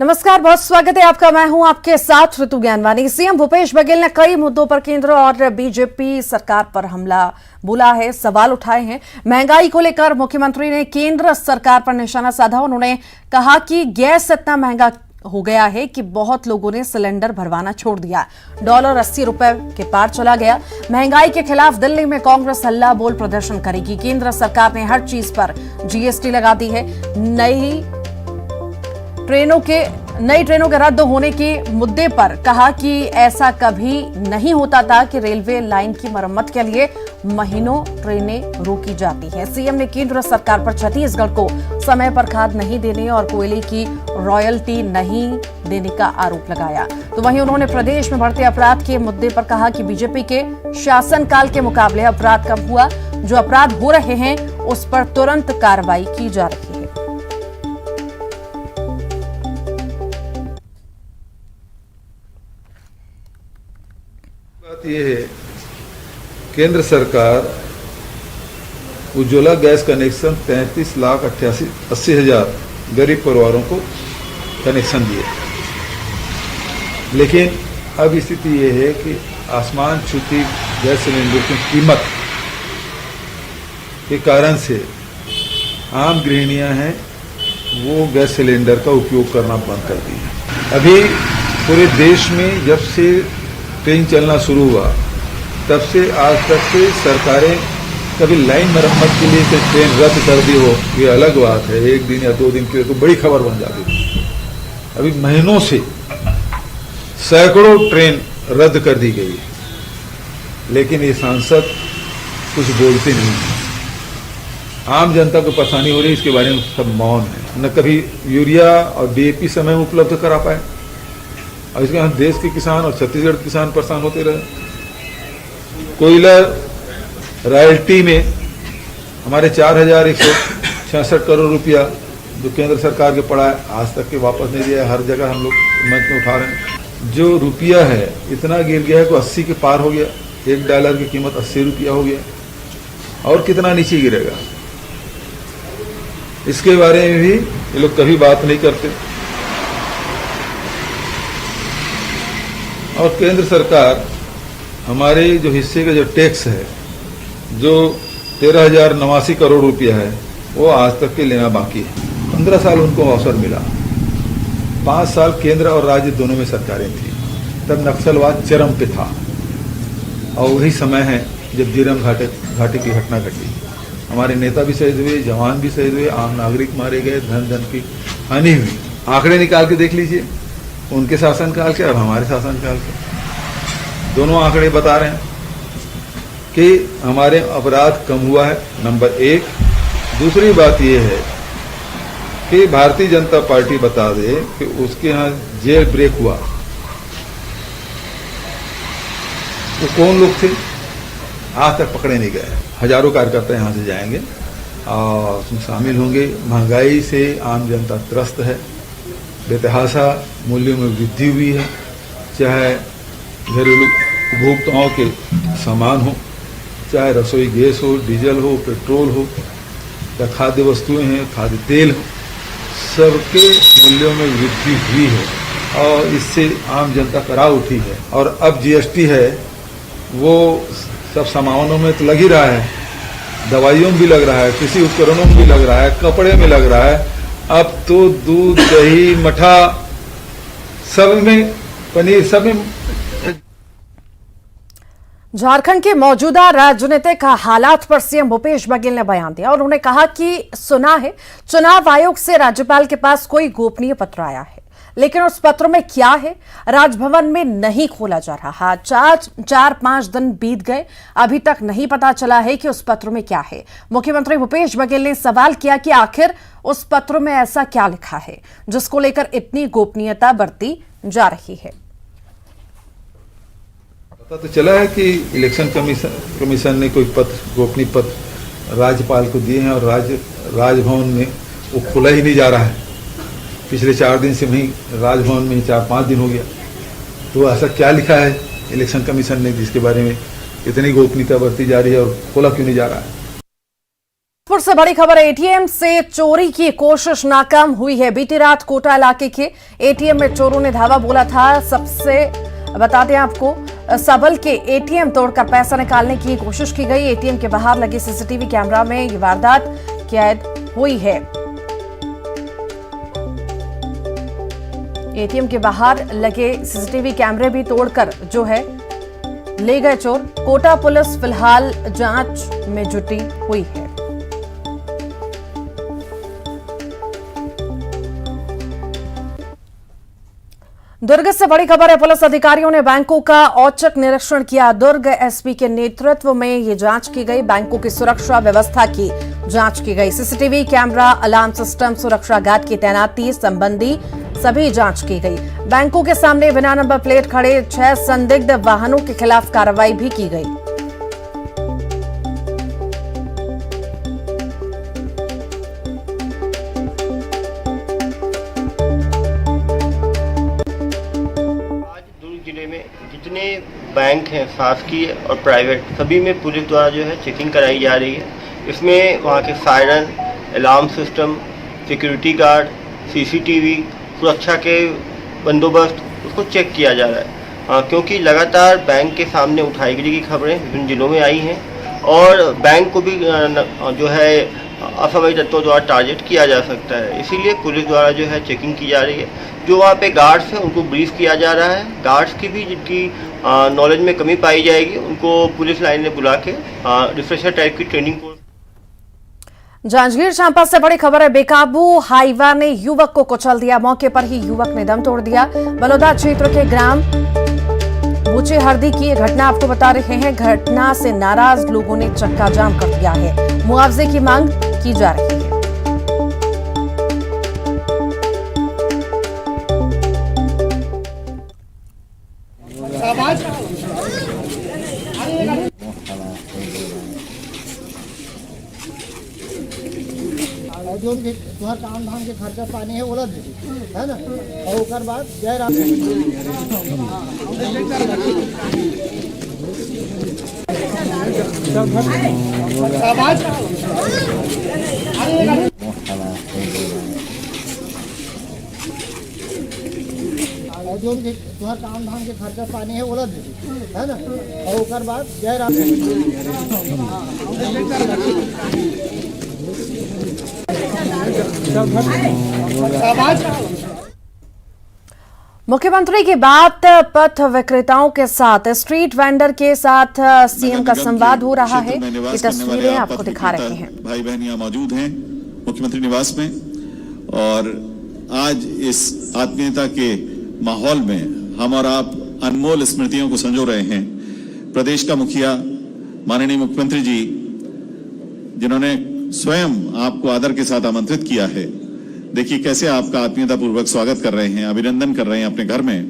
नमस्कार, बहुत स्वागत है आपका। मैं हूं आपके साथ ऋतु ज्ञानवानी। सीएम भूपेश बघेल ने कई मुद्दों पर केंद्र और बीजेपी सरकार पर हमला बोला है, सवाल उठाए हैं। महंगाई को लेकर मुख्यमंत्री ने केंद्र सरकार पर निशाना साधा। उन्होंने कहा कि गैस इतना महंगा हो गया है कि बहुत लोगों ने सिलेंडर भरवाना छोड़ दिया। डॉलर 80 रुपए के पार चला गया। महंगाई के खिलाफ दिल्ली में कांग्रेस हल्ला बोल प्रदर्शन करेगी। केंद्र सरकार ने हर चीज पर जीएसटी लगा दी है। नई ट्रेनों के रद्द होने के मुद्दे पर कहा कि ऐसा कभी नहीं होता था कि रेलवे लाइन की मरम्मत के लिए महीनों ट्रेनें रोकी जाती हैं। सीएम ने केंद्र सरकार पर छत्तीसगढ़ को समय पर खाद नहीं देने और कोयले की रॉयल्टी नहीं देने का आरोप लगाया। तो वहीं उन्होंने प्रदेश में बढ़ते अपराध के मुद्दे पर कहा कि बीजेपी के शासनकाल के मुकाबले अपराध कम हुआ। जो अपराध हो रहे हैं उस पर तुरंत कार्रवाई की जा रही है। बात यह है, केंद्र सरकार उज्ज्वला गैस कनेक्शन 33,88,000 गरीब परिवारों को कनेक्शन दिए, लेकिन अब स्थिति यह है कि आसमान छूती गैस सिलेंडर की कीमत के कारण से आम गृहिणियां हैं वो गैस सिलेंडर का उपयोग करना बंद कर दी है। अभी पूरे देश में जब से ट्रेन चलना शुरू हुआ तब से आज तक से सरकारें कभी लाइन मरम्मत के लिए ट्रेन रद्द कर दी हो, ये अलग बात है। एक दिन या 2 दिन के लिए तो बड़ी खबर बन जाती थी। अभी महीनों से सैकड़ों ट्रेन रद्द कर दी गई है, लेकिन ये सांसद कुछ बोलते नहीं है। आम जनता को परेशानी हो रही है, इसके बारे में सब मौन है। न कभी यूरिया और डीएपी समय में उपलब्ध करा पाए, और इसके बाद देश के किसान और छत्तीसगढ़ के किसान परेशान होते रहे। कोयला रॉयल्टी में हमारे 4,166 करोड़ रुपया जो केंद्र सरकार के पड़ा है, आज तक के वापस नहीं दिया है। हर जगह हम लोग मंच में उठा रहे हैं। जो रुपया है इतना गिर गया है कि 80 के पार हो गया। $1 की कीमत 80 रुपया हो गया, और कितना नीचे गिरेगा इसके बारे में भी ये लोग कभी बात नहीं करते। और केंद्र सरकार हमारे जो हिस्से का जो टैक्स है, जो 13,089 करोड़ रुपया है, वो आज तक के लेना बाकी है। 15 साल उनको अवसर मिला। 5 साल केंद्र और राज्य दोनों में सरकारें थी, तब नक्सलवाद चरम पे था। और वही समय है जब जीरम घाटी की घटना घटी। हमारे नेता भी शहीद हुए, जवान भी शहीद हुए, आम नागरिक मारे गए, धन की हानि हुई। आंकड़े निकाल के देख लीजिए, उनके शासनकाल के और हमारे शासनकाल के दोनों आंकड़े बता रहे हैं कि हमारे अपराध कम हुआ है, नंबर 1। दूसरी बात यह है कि भारतीय जनता पार्टी बता दे कि उसके यहाँ जेल ब्रेक हुआ, वो कौन लोग थे, आज तक पकड़े नहीं गए। हजारों कार्यकर्ता यहाँ से जाएंगे और उसमें शामिल होंगे। महंगाई से आम जनता त्रस्त है, बेतहाशा मूल्यों में वृद्धि हुई है। चाहे घरेलू उपभोक्ताओं के सामान हो, चाहे रसोई गैस हो, डीजल हो, पेट्रोल हो, या खाद्य वस्तुएं हैं, खाद्य तेल हो, सबके मूल्यों में वृद्धि हुई है और इससे आम जनता कराह उठी है। और अब जीएसटी है, वो सब सामानों में तो लग ही रहा है, दवाइयों में भी लग रहा है, कृषि उपकरणों में भी लग रहा है, कपड़े में लग रहा है। अब तो दूध, दही, मठा, सब में, पनीर, सब में। झारखंड के मौजूदा राजनीतिक हालात पर सीएम भूपेश बघेल ने बयान दिया और उन्होंने कहा कि सुना है चुनाव आयोग से राज्यपाल के पास कोई गोपनीय पत्र आया है, लेकिन उस पत्र में क्या है राजभवन में नहीं खोला जा रहा। 4-5 दिन बीत गए, अभी तक नहीं पता चला है कि उस पत्र में क्या है। मुख्यमंत्री भूपेश बघेल ने सवाल किया कि आखिर उस पत्र में ऐसा क्या लिखा है जिसको लेकर इतनी गोपनीयता बरती जा रही है। पता तो चला है कि इलेक्शन कमीशन ने कोई पत्र, गोपनीय पत्र राज्यपाल को दिए हैं, और राजभवन में वो खुला ही नहीं जा रहा है। पिछले 4 दिन से वहीं राजभवन में 4-5 दिन हो गया। तो ऐसा क्या लिखा है इलेक्शन कमीशन ने जिसके बारे में इतनी गोपनीयता बरती जा रही है और खोला क्यों नहीं जा रहा है? फिर से बड़ी खबर है, एटीएम से चोरी की कोशिश नाकाम हुई है। बीती रात कोटा इलाके के एटीएम में चोरों ने धावा बोला था। सबसे बता दें आपको, सबल के एटीएम तोड़कर पैसा निकालने की कोशिश की गई। एटीएम के बाहर लगे सीसीटीवी कैमरा में ये वारदात कैद हुई है। एटीएम के बाहर लगे सीसीटीवी कैमरे भी तोड़कर जो है ले गए चोर। कोटा पुलिस फिलहाल जांच में जुटी हुई है। दुर्ग से बड़ी खबर है, पुलिस अधिकारियों ने बैंकों का औचक निरीक्षण किया। दुर्ग एसपी के नेतृत्व में ये जांच की गई। बैंकों की सुरक्षा व्यवस्था की जांच की गई। सीसीटीवी कैमरा, अलार्म सिस्टम, सुरक्षा गार्ड की तैनाती संबंधी सभी जांच की गई। बैंकों के सामने बिना नंबर प्लेट खड़े 6 संदिग्ध वाहनों के खिलाफ कार्रवाई भी की गई। जिले में जितने बैंक हैं शासकीय और प्राइवेट, सभी में पुलिस द्वारा जो है चेकिंग कराई जा रही है। इसमें वहाँ के siren, alarm system, security guard, CCTV, सुरक्षा के बंदोबस्त, उसको चेक किया जा रहा है। क्योंकि लगातार बैंक के सामने उठाईगिरी की खबरें विभिन्न जिलों में आई हैं और बैंक को भी जो है असामाजिक तत्वों द्वारा टारगेट किया जा सकता है। इसीलिए पुलिस द्वारा जो है चेकिंग की जा रही है। जो वहाँ पे गार्ड्स हैं उनको ब्रीफ किया जा रहा है। गार्ड्स की भी जिनकी नॉलेज में कमी पाई जाएगी उनको पुलिस लाइन में बुला के रिफ्रेशर टाइप की ट्रेनिंग कोर्स। जांजगीर चांपा से बड़ी खबर है, बेकाबू हाईवा ने युवक को कुचल दिया। मौके पर ही युवक ने दम तोड़ दिया। बलौदा क्षेत्र के ग्राम बूचे हरदी की ये घटना आपको बता रहे हैं। घटना से नाराज लोगों ने चक्का जाम कर दिया है। मुआवजे की मांग की जा रही है। जो भी तुम्हार काम धाम के खर्चा पानी है बोला है ना। और ओकर बाद जय राम जो भी तुम्हार काम धाम के खर्चा पानी है बोला है ना। और ओकर बाद जय राम मुख्यमंत्री की बात पथ विक्रेताओं के साथ, स्ट्रीट वेंडर के साथ सीएम का संवाद हो रहा है। ये तस्वीरें आपको दिखा रहे हैं। भाई बहन यहाँ मौजूद हैं मुख्यमंत्री निवास में और आज इस आत्मीयता के माहौल में हम और आप अनमोल स्मृतियों को संजो रहे हैं। प्रदेश का मुखिया माननीय मुख्यमंत्री जी, जिन्होंने स्वयं आपको आदर के साथ आमंत्रित किया है, देखिए कैसे आपका आत्मीयता पूर्वक स्वागत कर रहे हैं, अभिनंदन कर रहे हैं अपने घर में।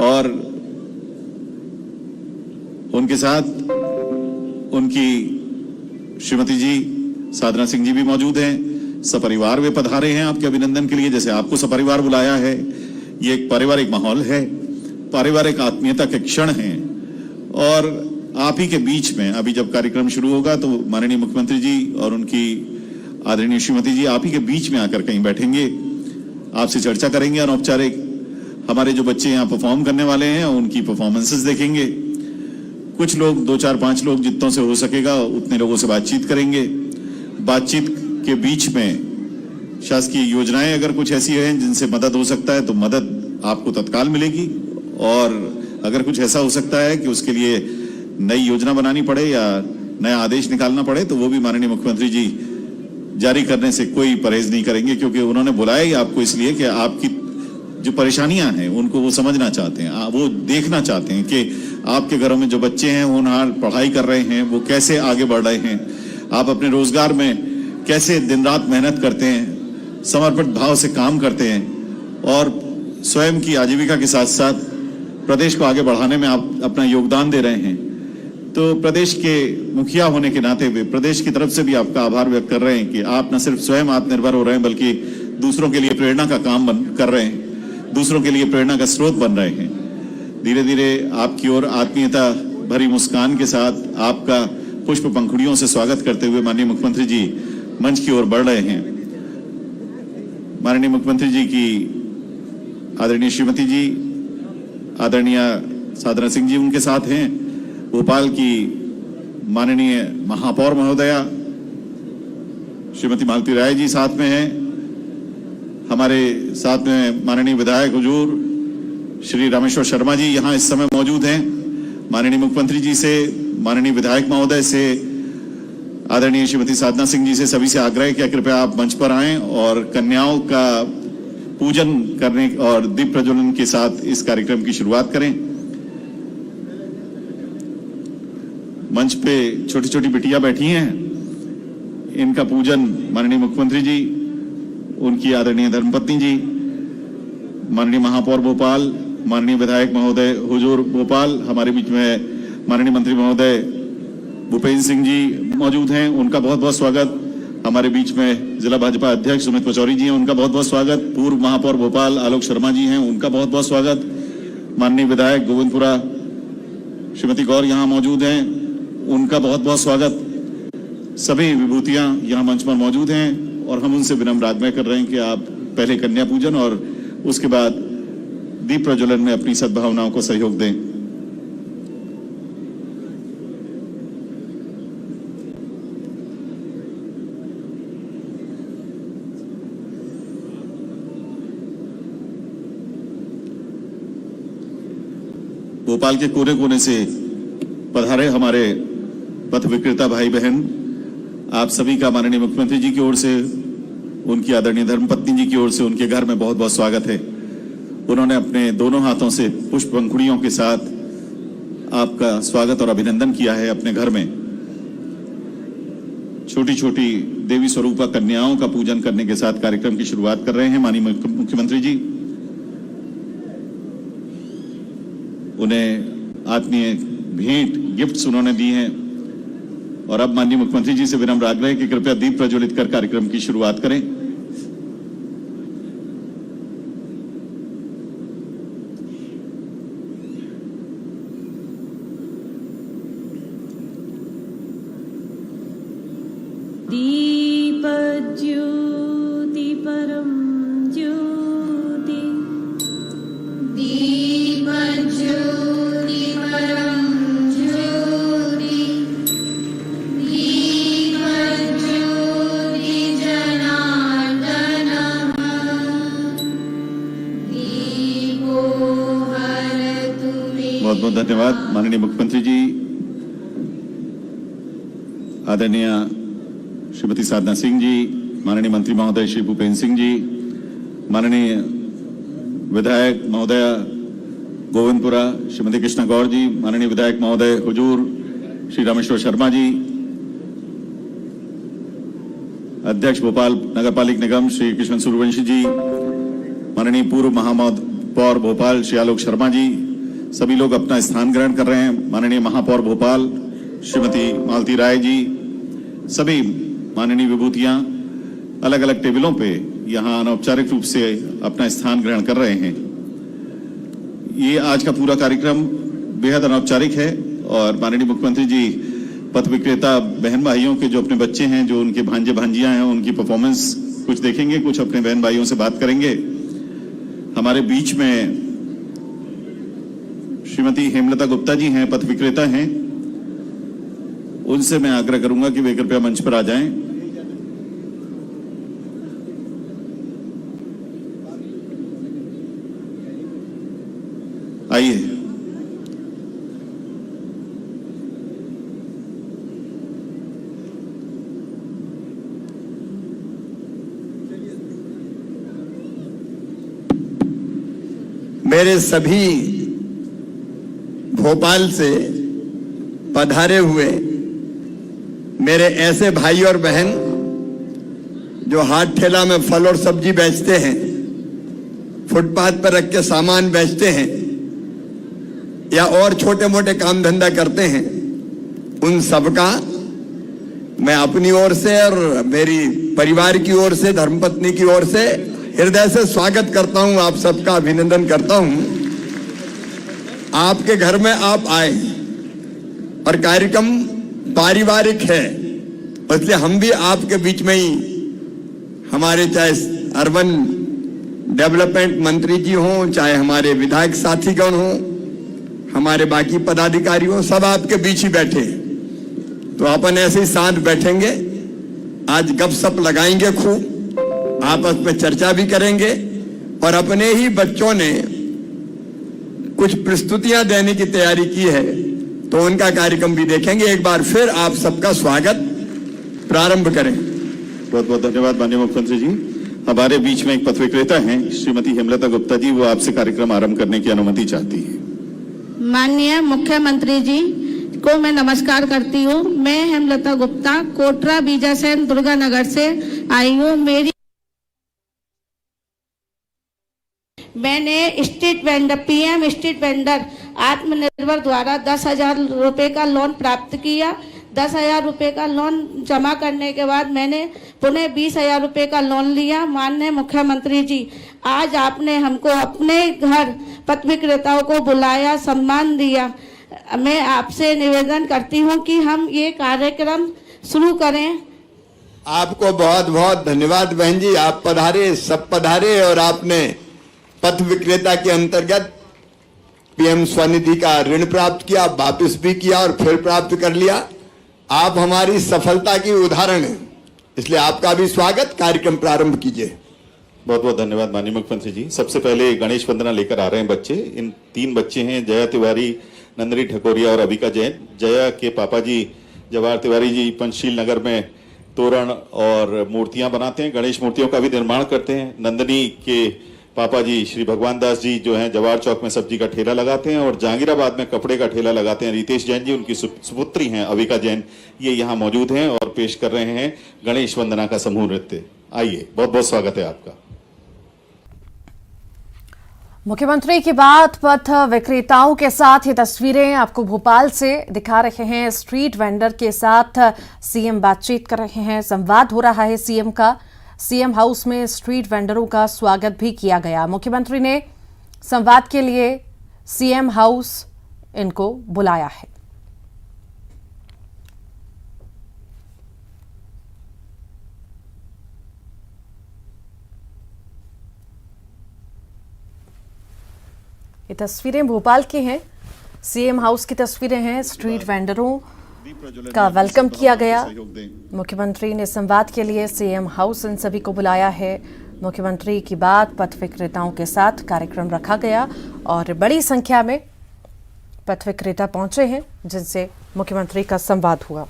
और उनके साथ उनकी श्रीमती जी साधना सिंह जी भी मौजूद हैं। सपरिवार वे पधारे हैं आपके अभिनंदन के लिए। जैसे आपको सपरिवार बुलाया है, ये एक पारिवारिक माहौल है, पारिवारिक आत्मीयता के क्षण हैं। और आप ही के बीच में अभी जब कार्यक्रम शुरू होगा तो माननीय मुख्यमंत्री जी और उनकी आदरणीय श्रीमती जी आप ही के बीच में आकर कहीं बैठेंगे, आपसे चर्चा करेंगे अनौपचारिक। हमारे जो बच्चे यहाँ परफॉर्म करने वाले हैं उनकी परफॉर्मेंसेस देखेंगे। कुछ लोग 2, 4, 5 लोग जितनों से हो सकेगा उतने लोगों से बातचीत करेंगे। बातचीत के बीच में शासकीय योजनाएं अगर कुछ ऐसी हैं जिनसे मदद हो सकता है तो मदद आपको तत्काल मिलेगी। और अगर कुछ ऐसा हो सकता है कि उसके लिए नई योजना बनानी पड़े या नया आदेश निकालना पड़े तो वो भी माननीय मुख्यमंत्री जी जारी करने से कोई परहेज नहीं करेंगे। क्योंकि उन्होंने बुलाया ही आपको इसलिए कि आपकी जो परेशानियां हैं उनको वो समझना चाहते हैं, वो देखना चाहते हैं कि आपके घरों में जो बच्चे हैं होनहार पढ़ाई कर रहे हैं वो कैसे आगे बढ़ रहे हैं, आप अपने रोजगार में कैसे दिन रात मेहनत करते हैं, समर्पित भाव से काम करते हैं और स्वयं की आजीविका के साथ साथ प्रदेश को आगे बढ़ाने में आप अपना योगदान दे रहे हैं। तो प्रदेश के मुखिया होने के नाते हुए प्रदेश की तरफ से भी आपका आभार व्यक्त कर रहे हैं कि आप न सिर्फ स्वयं आत्मनिर्भर हो रहे हैं बल्कि दूसरों के लिए प्रेरणा का काम कर रहे हैं, दूसरों के लिए प्रेरणा का स्रोत बन रहे हैं। धीरे धीरे आपकी ओर आत्मीयता भरी मुस्कान के साथ आपका पुष्प पंखुड़ियों से स्वागत करते हुए माननीय मुख्यमंत्री जी मंच की ओर बढ़ रहे हैं। माननीय मुख्यमंत्री जी की आदरणीय श्रीमती जी, आदरणीय साधना सिंह जी उनके साथ हैं। भोपाल की माननीय महापौर महोदया श्रीमती मालती राय जी साथ में हैं। हमारे साथ में माननीय विधायक हुजूर श्री रामेश्वर शर्मा जी यहाँ इस समय मौजूद हैं। माननीय मुख्यमंत्री जी से, माननीय विधायक महोदय से, आदरणीय श्रीमती साधना सिंह जी से सभी से आग्रह किया कृपया आप मंच पर आएं और कन्याओं का पूजन करने और दीप प्रज्वलन के साथ इस कार्यक्रम की शुरुआत करें। मंच पे छोटी छोटी बिटियां बैठी हैं, इनका पूजन माननीय मुख्यमंत्री जी, उनकी आदरणीय धर्मपत्नी जी, माननीय महापौर भोपाल, माननीय विधायक महोदय हुजूर भोपाल, हमारे बीच में माननीय मंत्री महोदय भूपेंद्र सिंह जी मौजूद हैं, उनका बहुत बहुत स्वागत। हमारे बीच में जिला भाजपा अध्यक्ष सुमित पचौरी जी हैं, उनका बहुत बहुत स्वागत। पूर्व महापौर भोपाल आलोक शर्मा जी हैं, उनका बहुत बहुत स्वागत। माननीय विधायक गोविंदपुरा श्रीमती गौर यहाँ मौजूद हैं, उनका बहुत बहुत स्वागत। सभी विभूतियां यहाँ मंच पर मौजूद हैं और हम उनसे विनम्र आग्रह कर रहे हैं कि आप पहले कन्या पूजन और उसके बाद दीप प्रज्वलन में अपनी सद्भावनाओं को सहयोग दें। भोपाल के कोने कोने से पधारे हमारे पथ विक्रेता भाई बहन, आप सभी का माननीय मुख्यमंत्री जी की ओर से, उनकी आदरणीय धर्मपत्नी जी की ओर से उनके घर में बहुत बहुत स्वागत है। उन्होंने अपने दोनों हाथों से पुष्प पंखुड़ियों के साथ आपका स्वागत और अभिनंदन किया है अपने घर में। छोटी छोटी देवी स्वरूपा कन्याओं का पूजन करने के साथ कार्यक्रम की शुरुआत कर रहे हैं माननीय मुख्यमंत्री जी। उन्हें आत्मीय भेंट गिफ्ट्स उन्होंने दी हैं और अब माननीय मुख्यमंत्री जी से विनम्र आग्रह है कि कृपया दीप प्रज्वलित कर कार्यक्रम की शुरुआत करें। दीपज्योति परम ज्योति, दीपज्योति परम ज्योति, दीपज्योति जनार्दनः, दीपो हरतु मे। बहुत बहुत धन्यवाद माननीय मुख्यमंत्री जी, आदरणीय श्रीमती साधना सिंह जी, माननीय मंत्री महोदय श्री भूपेंद्र सिंह जी, माननीय विधायक महोदय गोविंदपुरा श्रीमती कृष्णा गौर जी, माननीय विधायक महोदय हुजूर श्री रामेश्वर शर्मा जी, अध्यक्ष भोपाल नगर पालिक निगम श्री कृष्ण सूर्यवंशी जी, माननीय पूर्व महापौर भोपाल श्री आलोक शर्मा जी, सभी लोग अपना स्थान ग्रहण कर रहे हैं। माननीय महापौर भोपाल श्रीमती मालती राय जी, सभी माननीय विभूतियां अलग अलग टेबलों पे यहाँ अनौपचारिक रूप से अपना स्थान ग्रहण कर रहे हैं। ये आज का पूरा कार्यक्रम बेहद अनौपचारिक है और माननीय मुख्यमंत्री जी पथ विक्रेता बहन भाइयों के जो अपने बच्चे हैं, जो उनके भांजे भांजियां हैं, उनकी परफॉर्मेंस कुछ देखेंगे, कुछ अपने बहन भाइयों से बात करेंगे। हमारे बीच में श्रीमती हेमलता गुप्ता जी हैं, पथ विक्रेता हैं, उनसे मैं आग्रह करूंगा कि वे कृपया मंच पर आ जाएं। आइए। मेरे सभी भोपाल से पधारे हुए मेरे ऐसे भाई और बहन जो हाथ ठेला में फल और सब्जी बेचते हैं, फुटपाथ पर रख के सामान बेचते हैं या और छोटे मोटे काम धंधा करते हैं, उन सबका मैं अपनी ओर से और मेरी परिवार की ओर से, धर्मपत्नी की ओर से हृदय से स्वागत करता हूं, आप सबका अभिनंदन करता हूं। आपके घर में आप आए और कार्यक्रम पारिवारिक है, इसलिए हम भी आपके बीच में ही, हमारे चाहे अर्बन डेवलपमेंट मंत्री जी हों, चाहे हमारे विधायक साथीगण हों, हमारे बाकी पदाधिकारी हों, सब आपके बीच ही बैठे। तो अपन ऐसे ही साथ बैठेंगे, आज गपशप लगाएंगे, खूब आपस में चर्चा भी करेंगे और अपने ही बच्चों ने कुछ प्रस्तुतियां देने की तैयारी की है तो उनका कार्यक्रम भी देखेंगे। एक बार फिर आप सबका स्वागत, प्रारंभ करें। बहुत बहुत धन्यवाद माननीय मुख्यमंत्री जी। हमारे बीच में एक पथ विक्रेता हैं श्रीमती हेमलता गुप्ता जी, वो आपसे कार्यक्रम आरंभ करने की अनुमति चाहती है। माननीय मुख्यमंत्री जी को मैं नमस्कार करती हूँ। मैं हेमलता गुप्ता कोटरा बीजासैन दुर्गानगर से आई हूँ। मैंने street vendor PM street vendor आत्मनिर्भर द्वारा 10,000 रुपए का लोन प्राप्त किया। 10,000 रुपए का लोन जमा करने के बाद मैंने पुनः 20,000 रुपए का लोन लिया। माननीय मुख्यमंत्री जी, आज आपने हमको अपने घर पथ विक्रेताओं को बुलाया, सम्मान दिया। मैं आपसे निवेदन करती हूं कि हम ये कार्यक्रम शुरू करें। आपको बहुत बहुत धन्यवाद बहन जी, आप पधारे, सब पधारे और आपने पथ विक्रेता के अंतर्गत PM स्वनिधि का ऋण प्राप्त किया, वापस भी किया और फिर प्राप्त कर लिया। आप हमारी सफलता की उदाहरण हैं, इसलिए आपका भी स्वागत। कार्यक्रम प्रारंभ कीजिए। बहुत बहुत धन्यवाद माननीय मुख्यमंत्री जी। सबसे पहले गणेश वंदना लेकर आ रहे हैं बच्चे। इन 3 बच्चे हैं, जया तिवारी, नंदनी ठकोरिया और अबिका जैन। जया के पापा जी जवाहर तिवारी जी पंचशील नगर में तोरण और मूर्तियां बनाते हैं, गणेश मूर्तियों का भी निर्माण करते हैं। नंदनी के पापा जी श्री भगवान दास जी जो हैं जवाहर चौक में सब्जी का ठेला लगाते हैं और जहांगीराबाद में कपड़े का ठेला लगाते हैं। रितेश जैन जी, उनकी सुपुत्री हैं अविका जैन, ये यहाँ मौजूद हैं और पेश कर रहे हैं गणेश वंदना का समूह नृत्य। आइए, बहुत बहुत स्वागत है आपका। मुख्यमंत्री की बात पथ विक्रेताओं के साथ ये तस्वीरें आपको भोपाल से दिखा रहे हैं। स्ट्रीट वेंडर के साथ CM बातचीत कर रहे हैं, संवाद हो रहा है CM का। CM हाउस में स्ट्रीट वेंडरों का स्वागत भी किया गया। मुख्यमंत्री ने संवाद के लिए CM हाउस इनको बुलाया है। ये तस्वीरें भोपाल की हैं, CM हाउस की तस्वीरें हैं। स्ट्रीट वेंडरों का वेलकम किया गया। मुख्यमंत्री ने संवाद के लिए CM हाउस इन सभी को बुलाया है। मुख्यमंत्री की बात पथ विक्रेताओं के साथ कार्यक्रम रखा गया और बड़ी संख्या में पथ विक्रेता पहुंचे हैं जिनसे मुख्यमंत्री का संवाद हुआ।